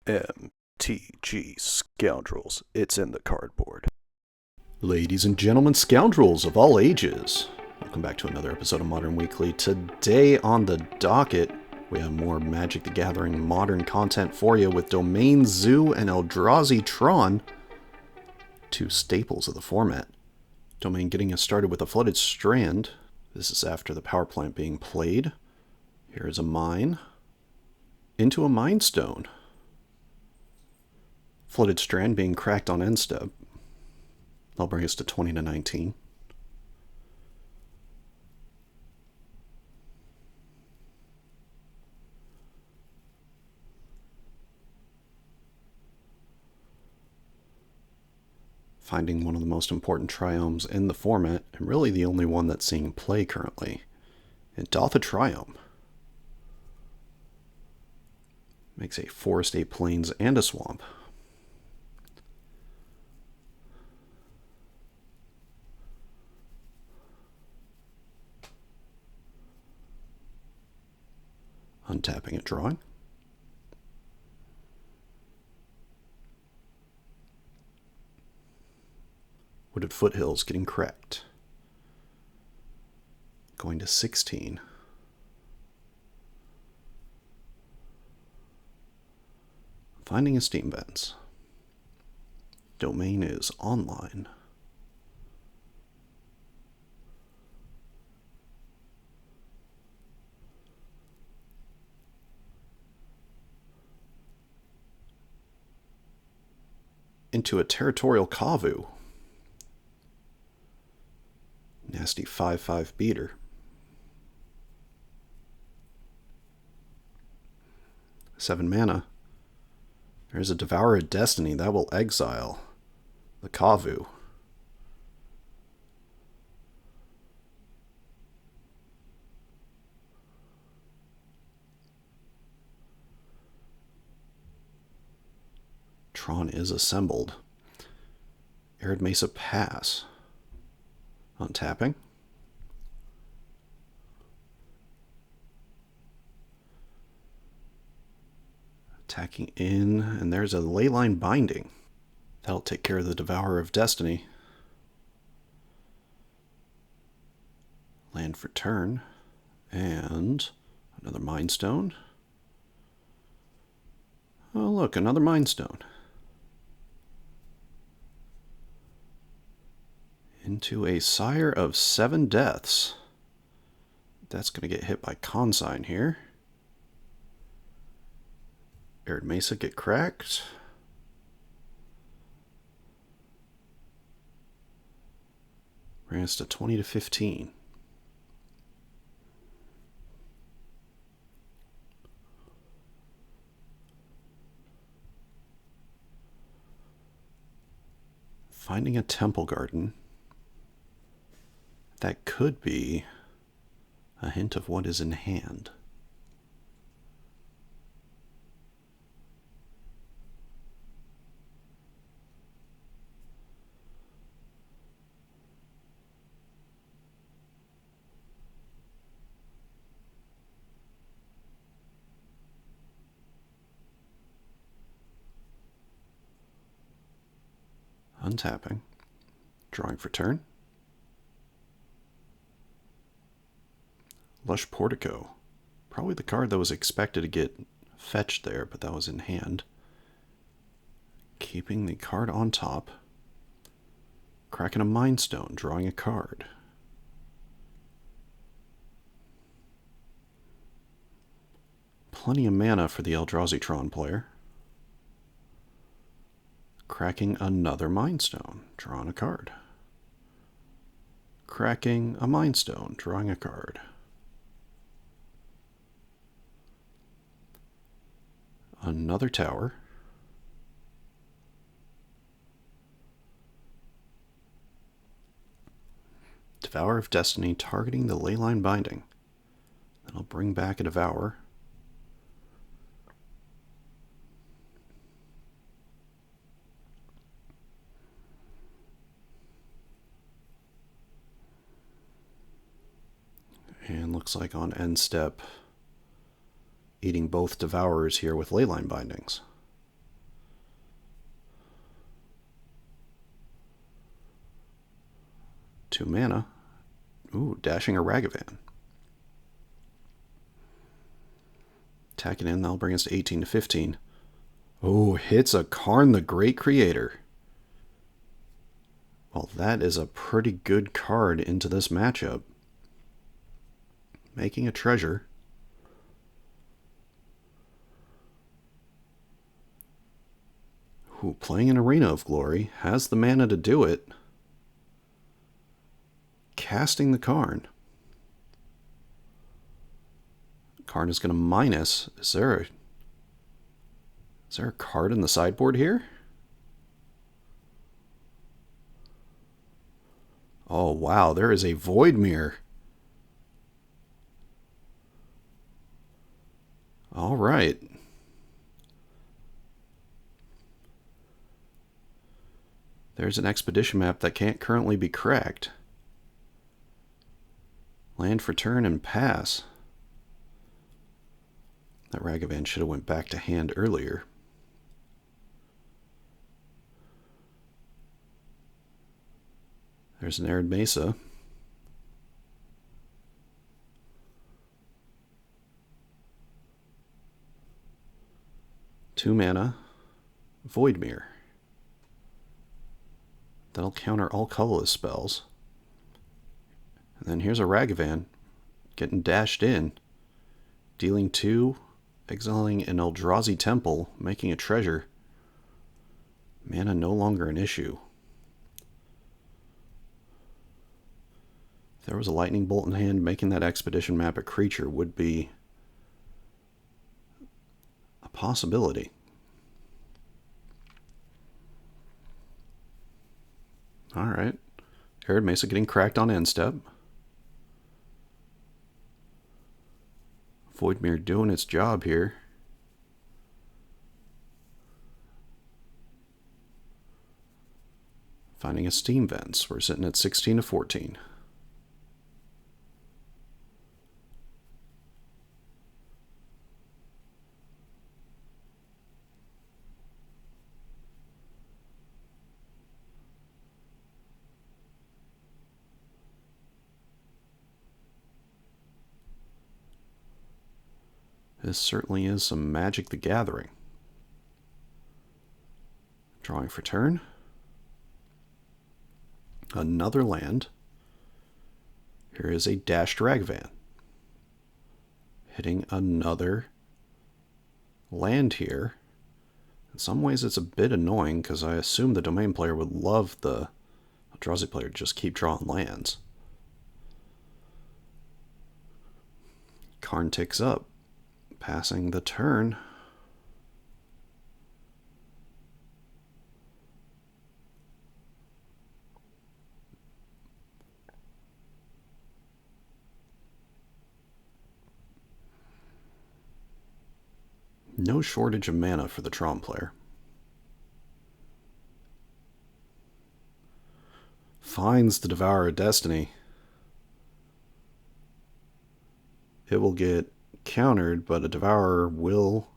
MTG Scoundrels. It's in the cardboard. Ladies and gentlemen, scoundrels of all ages, welcome back to another episode of Modern Weekly. Today on the docket, we have more Magic the Gathering modern content for you with Domain Zoo and Eldrazi Tron, two staples of the format. Domain getting us started with a Flooded Strand. This is after the power plant being played. Here's a mine. Into a Mind Stone. Flooded Strand being cracked on end step. That'll bring us to 20 to 19. Finding one of the most important triomes in the format, and really the only one that's seeing play currently. And Dotha Triome. Makes a forest, a plains, and a swamp. Untapping and drawing. Wooded Foothills getting cracked. Going to 16. Finding a Steam Vents. Domain is online. Into a Territorial Kavu. Nasty 5/5 beater. Seven mana. There's a Devourer of Destiny that will exile the Kavu. Tron is assembled. Arid Mesa Pass. Untapping. Attacking in, and there's a Leyline Binding. That'll take care of the Devourer of Destiny. Land for turn. And another Mind Stone. Oh look, another Mind Stone. Into a Sire of Seven Deaths. That's going to get hit by Consign here. Arid Mesa get cracked. Bring us to 20 to 15. Finding a Temple Garden. That could be a hint of what is in hand. Untapping. Drawing for turn. Lush Portico. Probably the card that was expected to get fetched there, but that was in hand. Keeping the card on top. Cracking a Mind Stone, drawing a card. Plenty of mana for the Eldrazi Tron player. Cracking another Mind Stone, drawing a card. Cracking a Mind Stone, drawing a card. Another tower. Devourer of Destiny targeting the Leyline Binding. That'll bring back a Devourer. And looks like on end step, eating both Devourers here with Leyline Bindings. 2 mana. Ooh, dashing a Ragavan. Attacking in, that'll bring us to 18 to 15. Oh, hits a Karn the Great Creator. Well, that is a pretty good card into this matchup. Making a treasure. Ooh, playing an Arena of Glory. Has the mana to do it. Casting the Karn. Karn is going to minus. Is there a card in the sideboard here? Oh, wow. There is a Void Mirror. All right. There's an expedition map that can't currently be cracked. Land for turn and pass. That Ragavan should have went back to hand earlier. There's an Arid Mesa. Two mana. Void Mirror. That'll counter all colorless spells. And then here's a Ragavan getting dashed in. Dealing 2, exiling an Eldrazi Temple, making a treasure. Mana no longer an issue. If there was a lightning bolt in hand, making that expedition map a creature would be a possibility. Alright. Arid Mesa getting cracked on end step. Voidmere doing its job here. Finding a Steam Vents. We're sitting at 16 to 14. This certainly is some Magic the Gathering. Drawing for turn. Another land. Here is a dashed Ragavan. Hitting another land here. In some ways it's a bit annoying because I assume the Domain player would love the Eldrazi player to just keep drawing lands. Karn ticks up. Passing the turn. No shortage of mana for the Tron player. Finds the Devourer of Destiny. It will get countered, but a Devourer will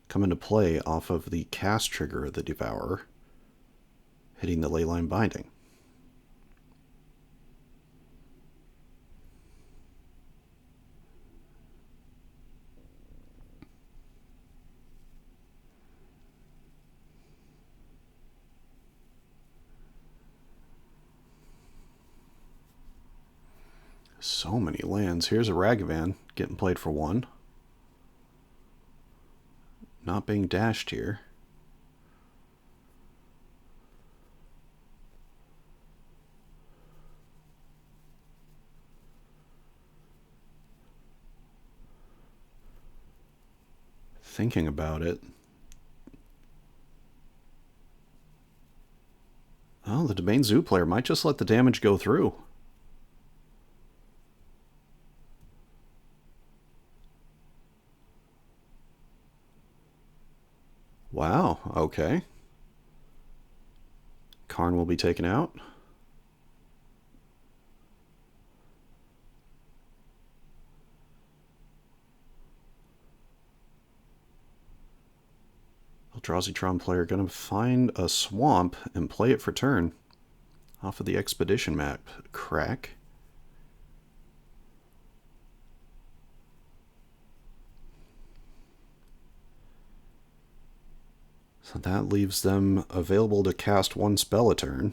come into play off of the cast trigger of the Devourer, hitting the Leyline Binding. So many lands. Here's a Ragavan getting played for 1. Not being dashed here. Thinking about it. Oh, the Domain Zoo player might just let the damage go through. Wow, okay. Karn will be taken out. Eldrazi Tron player gonna find a swamp and play it for turn. off of the expedition map. Crack. So that leaves them available to cast one spell a turn,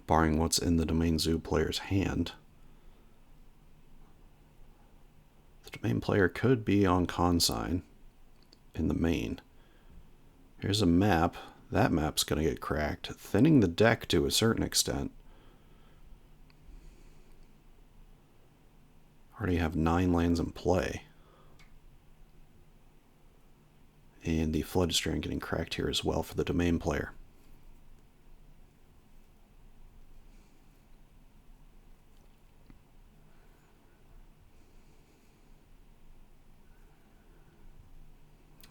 barring what's in the Domain Zoo player's hand. The Domain player could be on consign in the main. Here's a map. That map's going to get cracked, thinning the deck to a certain extent. Already have 9 lands in play. And the Flood Strand getting cracked here as well for the Domain player.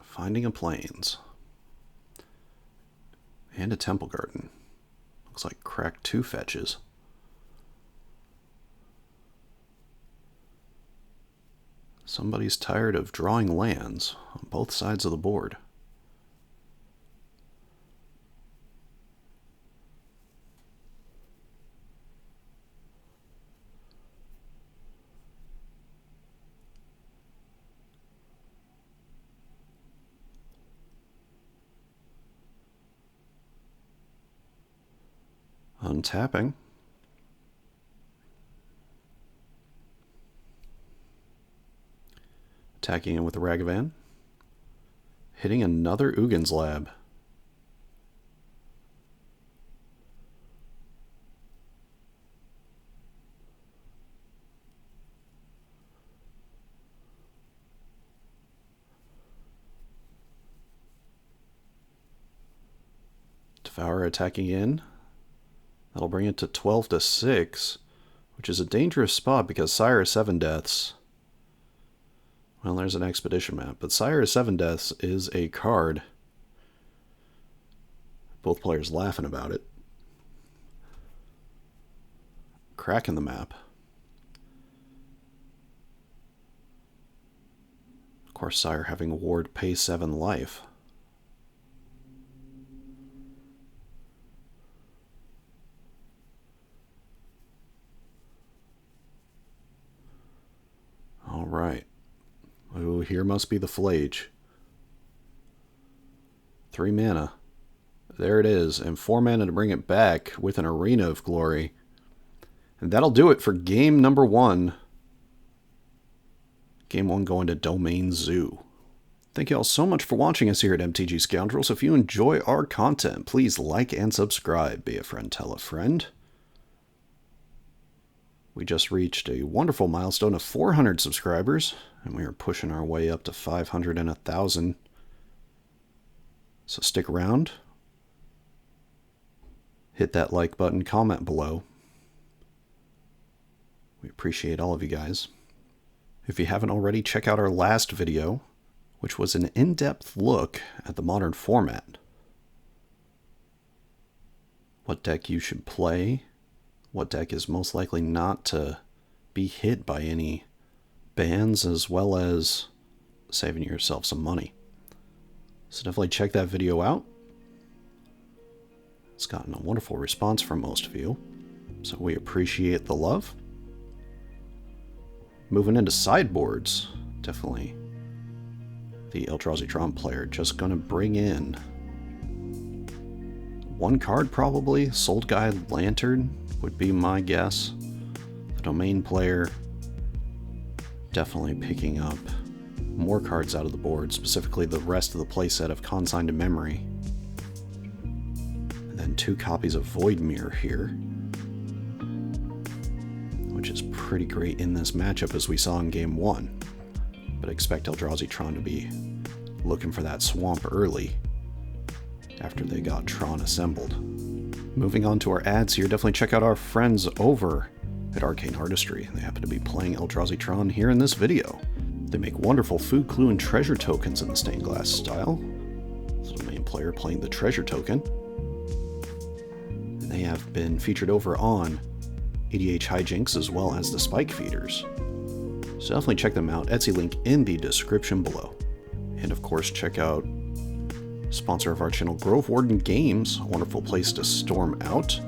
Finding a Plains. And a Temple Garden. Looks like cracked 2 fetches. Somebody's tired of drawing lands on both sides of the board. Untapping. Attacking in with the Ragavan. Hitting another Ugin's Lab. Devour attacking in. That'll bring it to 12-6, which is a dangerous spot because Sire of 7 Deaths. Well, there's an expedition map, but Sire of 7 Deaths is a card. Both players laughing about it. Cracking the map. Of course, Sire having Ward pay 7 life. All right. Oh, here must be the Flage. 3 mana. There it is, and 4 mana to bring it back with an Arena of Glory. And that'll do it for game number 1. Game 1 going to Domain Zoo. Thank you all so much for watching us here at MTG Scoundrels. If you enjoy our content, please like and subscribe. Be a friend, tell a friend. We just reached a wonderful milestone of 400 subscribers, and we are pushing our way up to 500 and 1,000. So stick around. Hit that like button, comment below. We appreciate all of you guys. If you haven't already, check out our last video, which was an in-depth look at the Modern format. What deck you should play, what deck is most likely not to be hit by any bans, as well as saving yourself some money. So definitely check that video out. It's gotten a wonderful response from most of you, so we appreciate the love. Moving into sideboards, definitely the Eldrazi Tron player just going to bring in 1 card probably. Soul Guide Lantern would be my guess. The Domain player definitely picking up more cards out of the board, specifically the rest of the playset of Consigned to Memory. And then 2 copies of Void Mirror here, which is pretty great in this matchup as we saw in game 1. But expect Eldrazi Tron to be looking for that swamp early after they got Tron assembled. Moving on to our ads here, definitely check out our friends over at Arcane Artistry. They happen to be playing Eldrazi Tron here in this video. They make wonderful food, clue, and treasure tokens in the stained glass style. So the main player playing the treasure token. And they have been featured over on EDH Hijinks as well as the Spike Feeders. So definitely check them out. Etsy link in the description below. And of course, check out sponsor of our channel, Grove Warden Games, a wonderful place to storm out.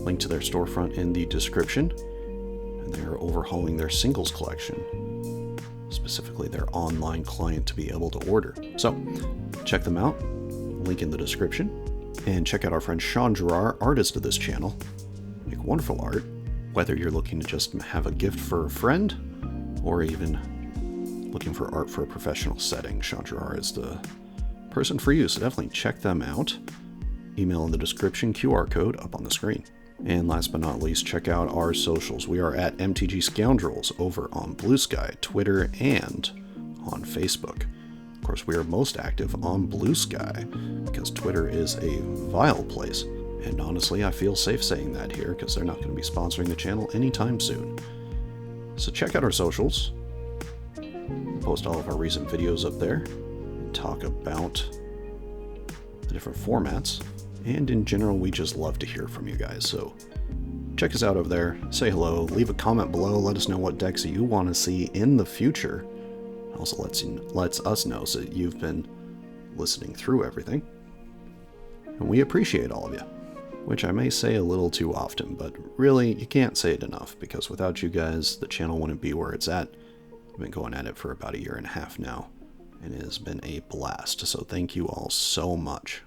Link to their storefront in the description. And they are overhauling their singles collection, specifically their online client to be able to order. So check them out, link in the description. And check out our friend Chandra, artist of this channel. Make wonderful art, whether you're looking to just have a gift for a friend, or even looking for art for a professional setting. Chandra is the person for you, so definitely check them out. Email in the description, QR code up on the screen. And last but not least, check out our socials. We are at MTGScoundrels over on Blue Sky, Twitter, and on Facebook. Of course, we are most active on Blue Sky because Twitter is a vile place. And honestly, I feel safe saying that here because they're not going to be sponsoring the channel anytime soon. So check out our socials. We post all of our recent videos up there and talk about the different formats. And in general, we just love to hear from you guys. So check us out over there. Say hello. Leave a comment below. Let us know what decks you want to see in the future. Also lets us know so that you've been listening through everything. And we appreciate all of you. Which I may say a little too often, but really, you can't say it enough, because without you guys, the channel wouldn't be where it's at. I've been going at it for about 1.5 years now, and it has been a blast, so thank you all so much.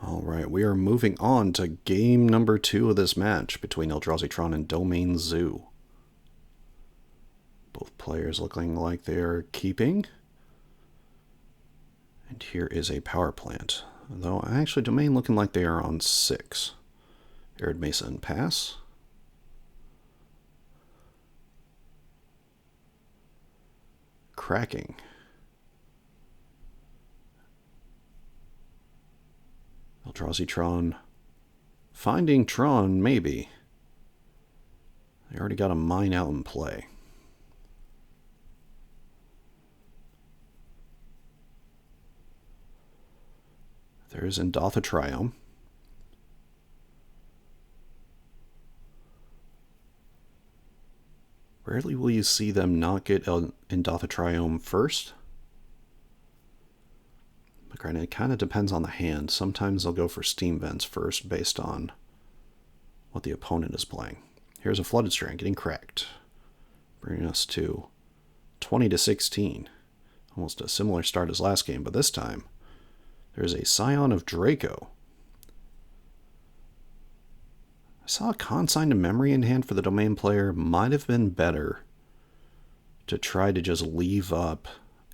Alright, we are moving on to game number 2 of this match between Eldrazi Tron and Domain Zoo. Both players looking like they are keeping. And here is a power plant. Though, actually, Domain looking like they are on 6. Arid Mesa and pass. Cracking. Eldrazi Tron. Finding Tron, maybe. They already got a mine out in play. There is Indotha Triome. Rarely will you see them not get Indotha Triome first. But granted, it kind of depends on the hand. Sometimes they'll go for Steam Vents first based on what the opponent is playing. Here's a Flooded Strand getting cracked, bringing us to 20-16. Almost a similar start as last game, but this time there's a Scion of Draco. I saw a Consign to Memory in hand for the Domain player. Might have been better to try to just leave up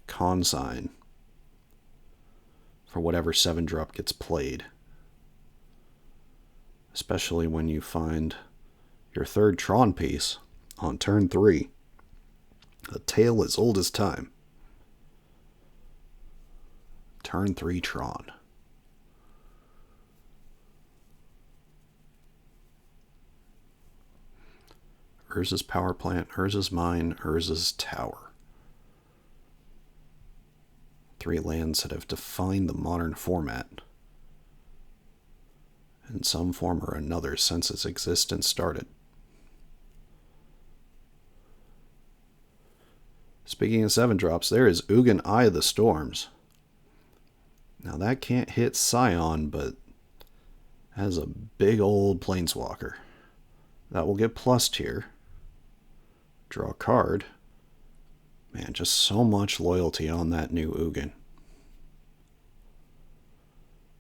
Consign for whatever 7-drop gets played. Especially when you find your third Tron piece on turn 3. A tale as old as time. Turn 3 Tron. Urza's power plant, Urza's mine, Urza's tower. 3 lands that have defined the modern format in some form or another since its existence started. Speaking of 7-drops, there is Ugin Eye of the Storms. Now that can't hit Scion, but has a big old Planeswalker. That will get plussed here. Draw a card. Man, just so much loyalty on that new Ugin.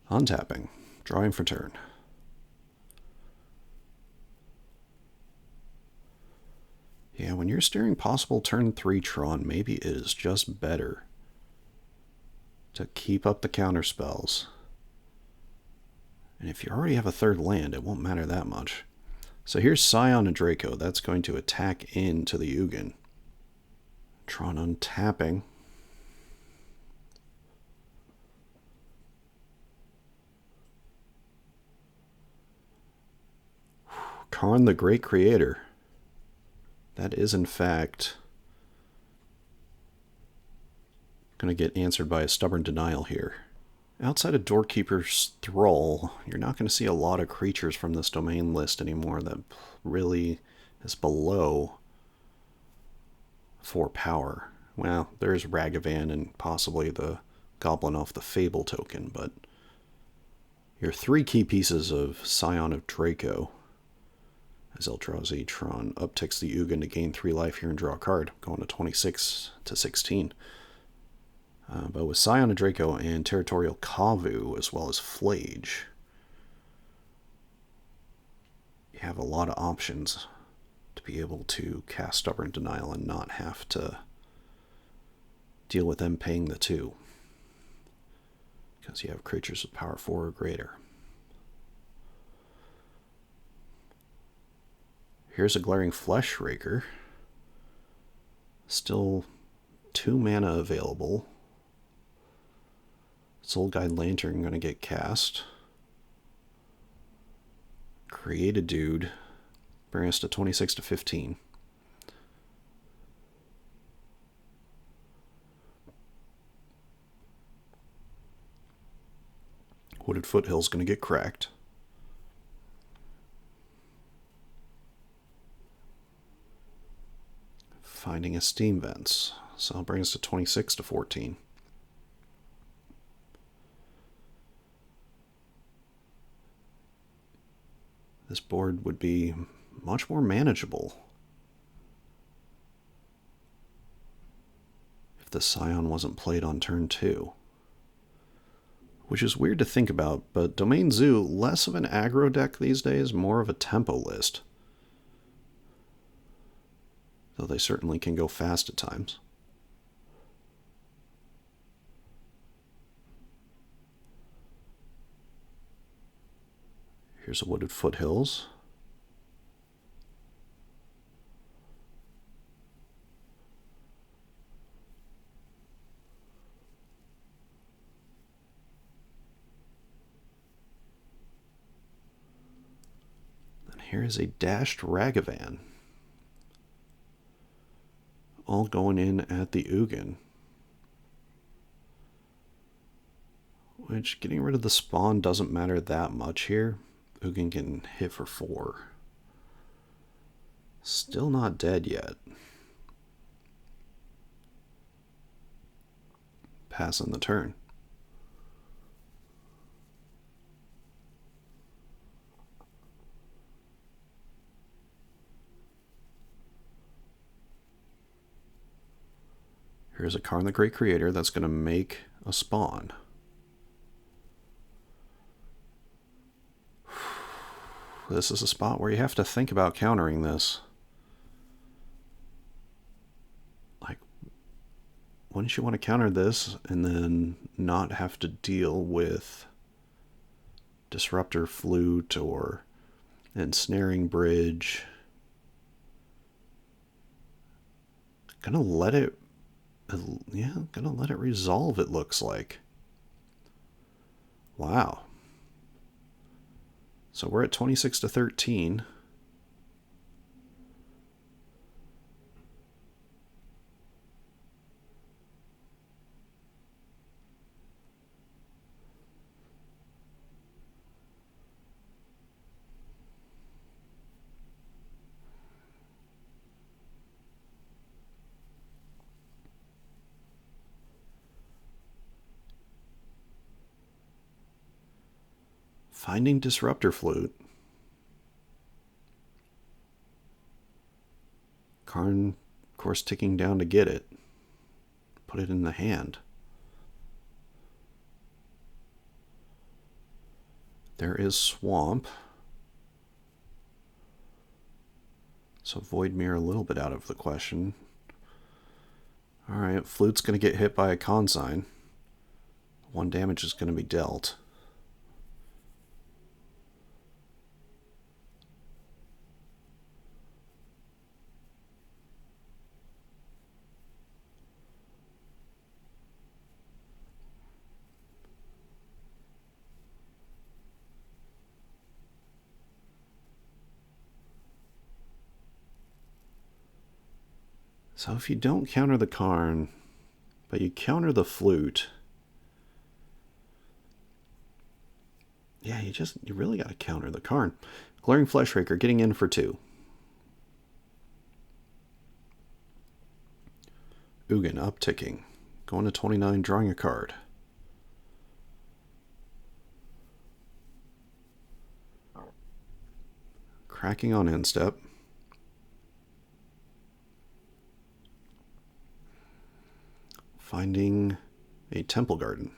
Untapping. Drawing for turn. Yeah, when you're steering possible turn 3 Tron, maybe it is just better to keep up the counter spells. And if you already have a 3rd land, it won't matter that much. So here's Scion and Draco. That's going to attack into the Ugin. Tron untapping. Karn the Great Creator. That is, in fact, going to get answered by a stubborn denial here. Outside of Doorkeeper's Thrall, you're not going to see a lot of creatures from this domain list anymore that really is below 4 power. Well, there's Ragavan and possibly the Goblin off the Fable token, but your 3 key pieces of Scion of Draco As Eldrazi Tron upticks the Ugin to gain 3 life here and draw a card, going to 26 to 16. But with Scion of Draco and Territorial Kavu, as well as Flage, you have a lot of options to be able to cast Stubborn Denial and not have to deal with them paying the 2. Because you have creatures with power 4 or greater. Here's a Glaring Fleshraker. Still 2 mana available. Soul Guide Lantern going to get cast. Create a dude. Bring us to 26 to 15. Wooded Foothill's going to get cracked. Finding a Steam Vents. So it'll bring us to 26 to 14. This board would be much more manageable if the Scion wasn't played on turn 2. Which is weird to think about, but Domain Zoo, less of an aggro deck these days, more of a tempo list. Though they certainly can go fast at times. Here's a Wooded Foothills. And here is a Dashed Ragavan. All going in at the Ugin. Which, getting rid of the spawn doesn't matter that much here. Ugin can hit for 4. Still not dead yet. Passing the turn. Here's a Karn the Great Creator that's going to make a spawn. This is a spot where you have to think about countering this. Like, wouldn't you want to counter this and then not have to deal with Disruptor Flute or Ensnaring Bridge? Gonna let it resolve, it looks like. Wow. So we're at 26 to 13. Finding Disruptor Flute. Karn, of course, ticking down to get it. Put it in the hand. There is Swamp. So Void Mirror a little bit out of the question. Alright, Flute's going to get hit by a Consign. 1 damage is going to be dealt. So if you don't counter the Karn, but you counter the Flute, yeah, you really got to counter the Karn. Glaring Fleshraker getting in for 2. Ugin upticking, going to 29, drawing a card. Cracking on instep. Finding a temple garden.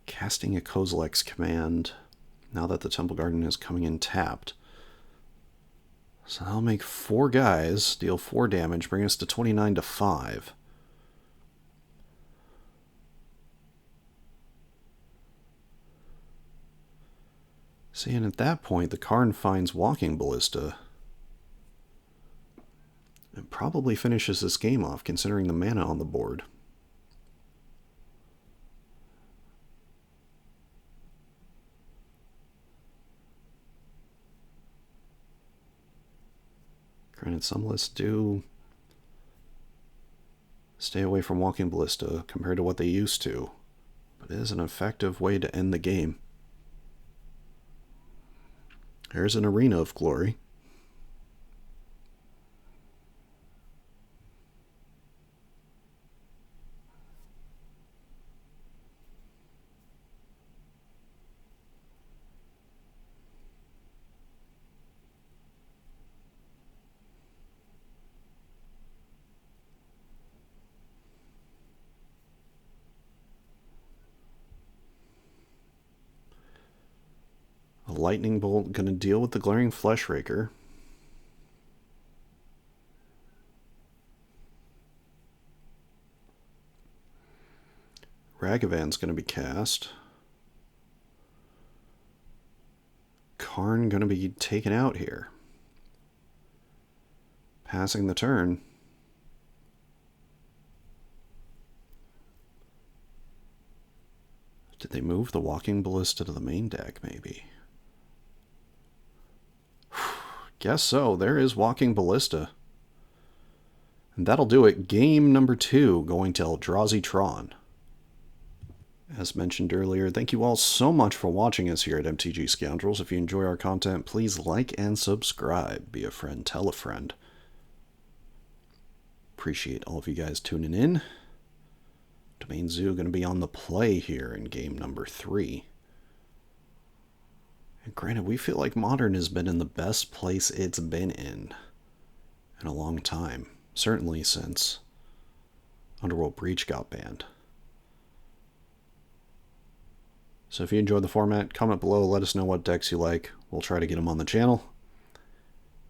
Casting a Kozilek's command now that the temple garden is coming in tapped. So that'll make 4 guys, deal 4 damage, bring us to 29 to 5. See, and at that point, the Karn finds Walking Ballista. And probably finishes this game off, considering the mana on the board. Granted, some lists do stay away from Walking Ballista compared to what they used to, but it is an effective way to end the game. There's an Arena of Glory. A Lightning Bolt going to deal with the Glaring Fleshraker. Ragavan's going to be cast. Karn going to be taken out here. Passing the turn. Did they move the Walking Ballista to the main deck, maybe? Guess so. There is Walking Ballista. And that'll do it. Game number 2 going to Eldrazi Tron. As mentioned earlier, thank you all so much for watching us here at MTG Scoundrels. If you enjoy our content, please like and subscribe. Be a friend, tell a friend. Appreciate all of you guys tuning in. Domain Zoo going to be on the play here in game number 3. And granted, we feel like Modern has been in the best place it's been in a long time. Certainly since Underworld Breach got banned. So if you enjoyed the format, comment below, let us know what decks you like. We'll try to get them on the channel.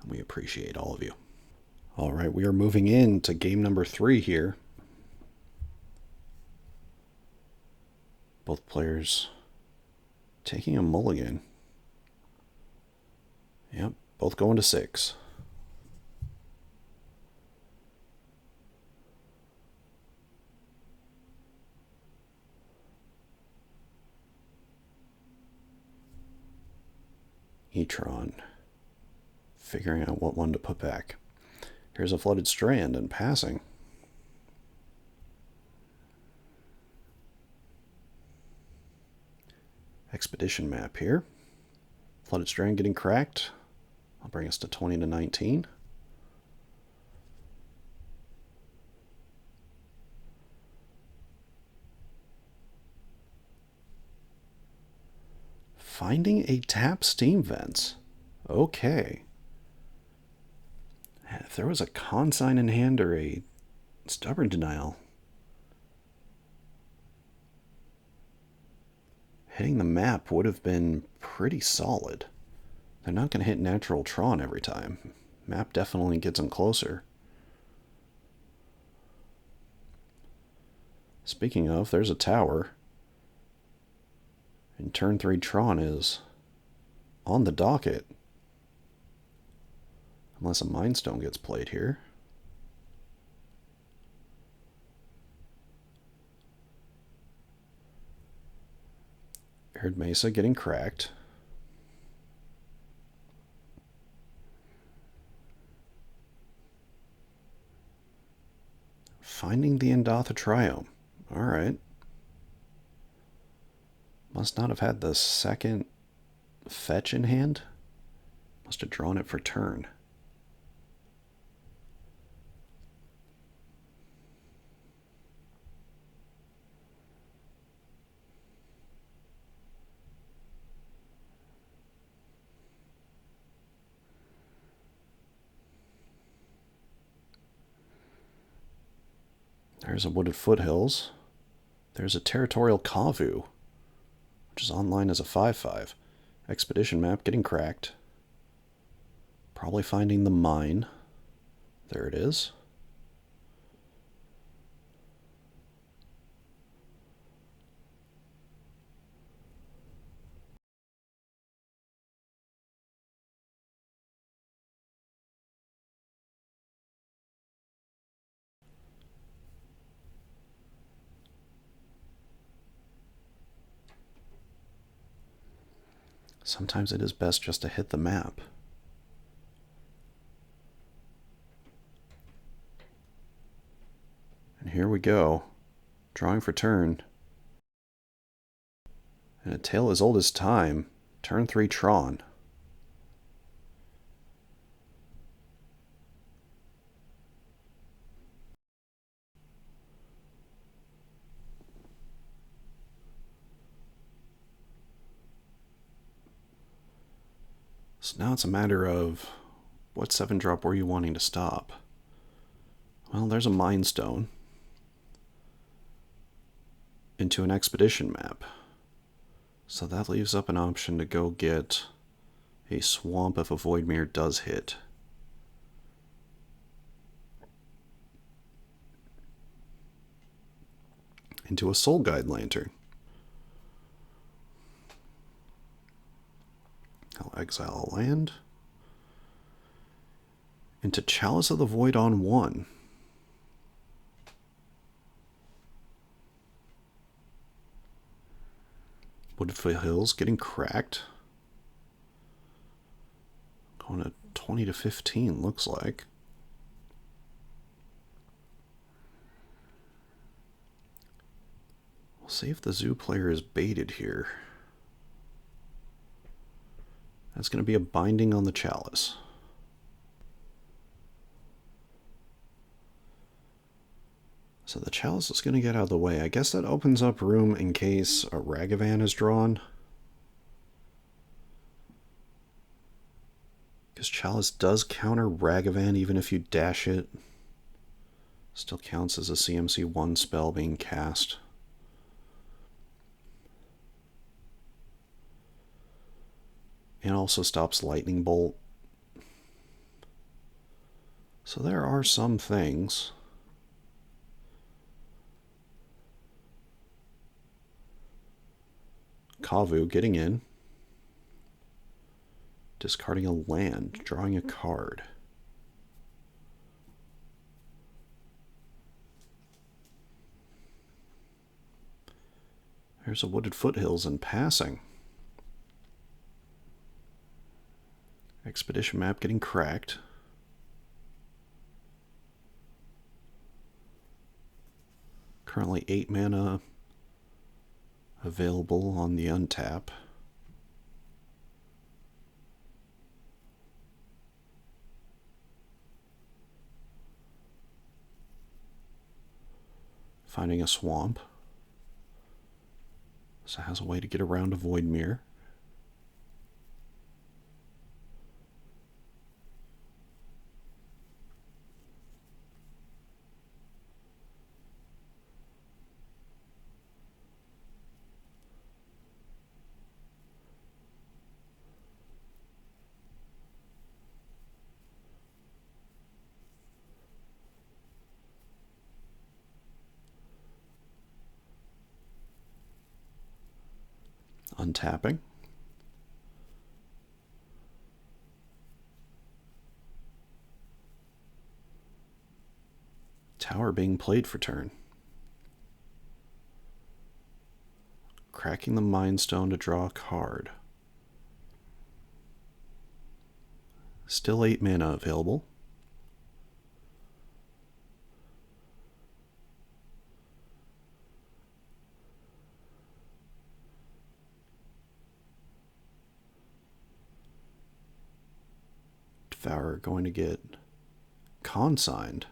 And we appreciate all of you. Alright, we are moving into game number 3 here. Both players taking a mulligan. Yep, both going to 6. Tron. Figuring out what one to put back. Here's a Flooded Strand and passing. Expedition map here. Flooded Strand getting cracked. I'll bring us to 20 to 19. Finding a tap Steam Vents. Okay. If there was a consign in hand or a Stubborn Denial, hitting the map would have been pretty solid. They're not going to hit Natural Tron every time. Map definitely gets them closer. Speaking of, there's a tower. And turn 3 Tron is on the docket. Unless a Mind Stone gets played here. Arid Mesa getting cracked. Finding the Endatha Triome. Alright. Must not have had the second fetch in hand? Must have drawn it for turn. There's a Wooded Foothills. There's a Territorial Kavu, which is online as a 5/5. Expedition map getting cracked. Probably finding the mine. There it is. Sometimes it is best just to hit the map. And here we go. Drawing for turn. And a tale as old as time. Turn 3 Tron. So now it's a matter of what 7-drop were you wanting to stop? Well, there's a Mind Stone into an Expedition map. So that leaves up an option to go get a Swamp if a Voidmere does hit. Into a Soul Guide Lantern. I'll exile a land. Into Chalice of the Void on 1. Wooded Foothills getting cracked. Going to 20 to 15, looks like. We'll see if the Zoo player is baited here. That's going to be a binding on the Chalice. So the Chalice is going to get out of the way. I guess that opens up room in case a Ragavan is drawn. Because Chalice does counter Ragavan even if you dash it. Still counts as a CMC 1 spell being cast. And also stops Lightning Bolt. So there are some things. Kavu getting in. Discarding a land, drawing a card. There's a Wooded Foothills and passing. Expedition map getting cracked. Currently 8 mana available on the untap. Finding a swamp. So it has a way to get around a Voidmere. Untapping. Tower being played for turn. Cracking the Mind Stone to draw a card. Still 8 mana available. Overpower going to get consigned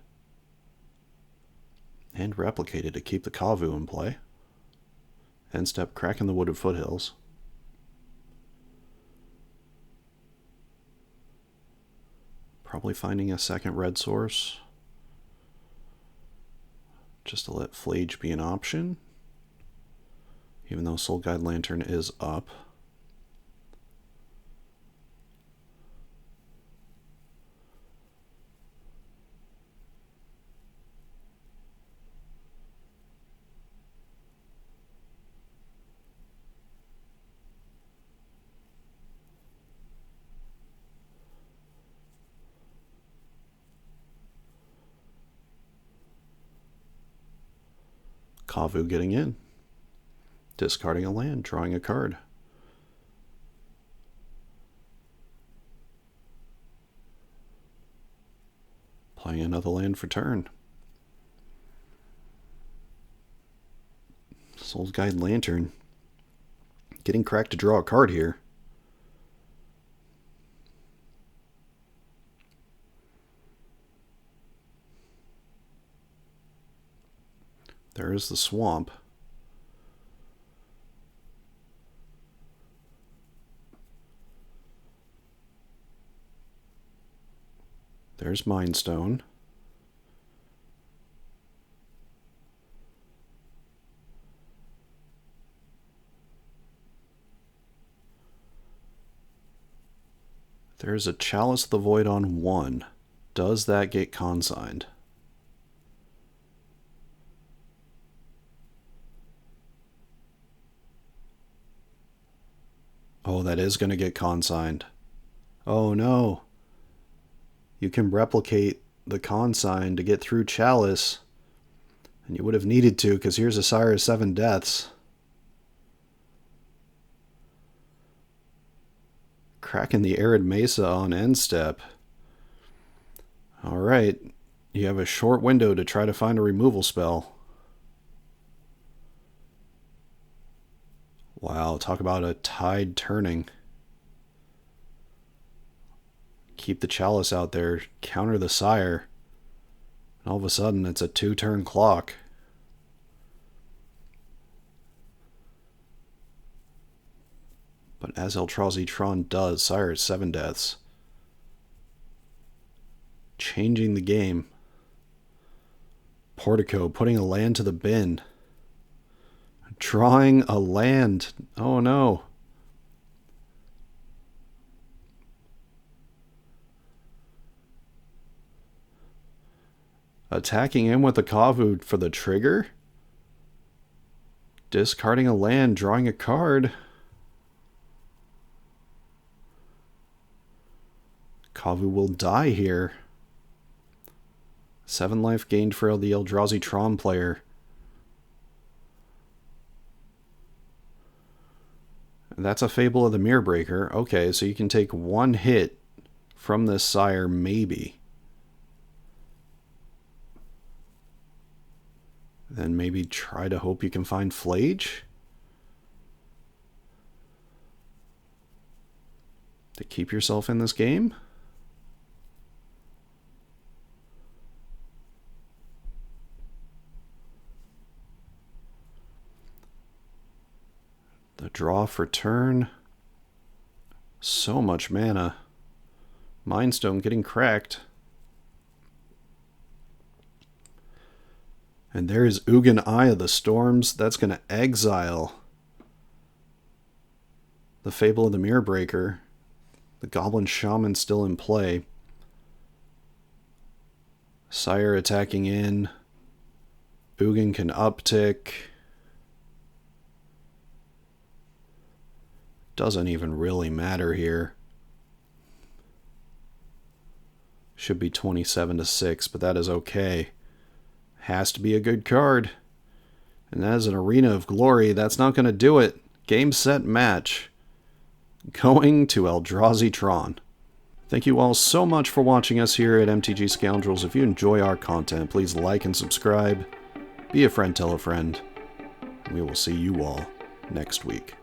and replicated to keep the Kavu in play. End step, cracking the Wooded Foothills. Probably finding a second red source, just to let Flage be an option, even though Soul Guide Lantern is up. Kavu getting in. Discarding a land, drawing a card. Playing another land for turn. Soul's Guide Lantern. Getting cracked to draw a card here. There is the swamp. There's Mind Stone. There's a Chalice of the Void on 1. Does that get consigned? Oh, that is going to get consigned. Oh no. You can replicate the consign to get through Chalice. And you would have needed to, because here's a Sire of 7 Deaths. Cracking the Arid Mesa on end step. Alright. You have a short window to try to find a removal spell. Wow, talk about a tide turning. Keep the Chalice out there, counter the Sire. And all of a sudden, it's a 2-turn clock. But as Eldrazi Tron does, Sire is 7 Deaths. Changing the game. Portico putting a land to the bin. Drawing a land. Oh no. Attacking in with the Kavu for the trigger. Discarding a land, drawing a card. Kavu will die here. 7 life gained for the Eldrazi Tron player. That's a Fable of the Mirror Breaker. Okay, so you can take 1 hit from this Sire, maybe. Then maybe try to hope you can find Flage to keep yourself in this game. The draw for turn. So much mana. Mind Stone getting cracked. And there is Ugin Eye of the Storms. That's going to exile the Fable of the Mirror Breaker. The Goblin Shaman still in play. Sire attacking in. Ugin can uptick. Doesn't even really matter here. Should be 27-6, but that is okay. Has to be a good card. And as an Arena of Glory, that's not going to do it. Game, set, match. Going to Eldrazi Tron. Thank you all so much for watching us here at MTG Scoundrels. If you enjoy our content, please like and subscribe. Be a friend, tell a friend. We will see you all next week.